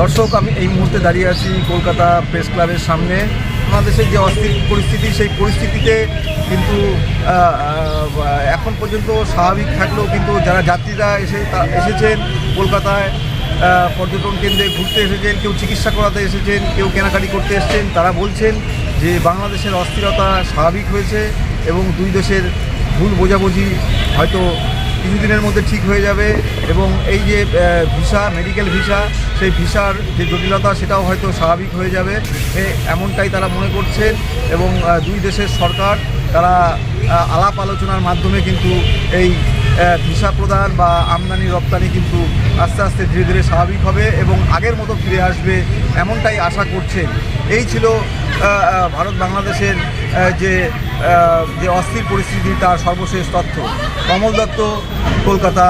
দর্শক, আমি এই মুহূর্তে দাঁড়িয়ে আছি কলকাতা প্রেস ক্লাবের সামনে। বাংলাদেশের যে অস্থির পরিস্থিতি, সেই পরিস্থিতিতে কিন্তু এখন পর্যন্ত স্বাভাবিক থাকলেও কিন্তু যারা যাত্রীরা এসেছেন কলকাতায় পর্যটন কেন্দ্রে ঘুরতে এসেছেন, কেউ চিকিৎসা করাতে এসেছেন, কেউ কেনাকাটি করতে এসেছেন, তারা বলছেন যে বাংলাদেশের অস্থিরতা স্বাভাবিক হয়েছে এবং দুই দেশের ভুল বোঝাবুঝি হয়তো কিছুদিনের মধ্যে ঠিক হয়ে যাবে এবং এই যে ভিসা, মেডিকেল ভিসা, সেই ভিসার যে জটিলতা সেটাও হয়তো স্বাভাবিক হয়ে যাবে, এমনটাই তারা মনে করছেন। এবং দুই দেশের সরকার তারা আলাপ আলোচনার মাধ্যমে কিন্তু এই ভিসা প্রদান বা আমদানি রপ্তানি কিন্তু আস্তে আস্তে ধীরে ধীরে স্বাভাবিক হবে এবং আগের মতো ফিরে আসবে, এমনটাই আশা করছেন। এই ছিল ভারত বাংলাদেশের যে অস্থির পরিস্থিতি তার সর্বশেষ তথ্য। কমল দত্ত, কলকাতা।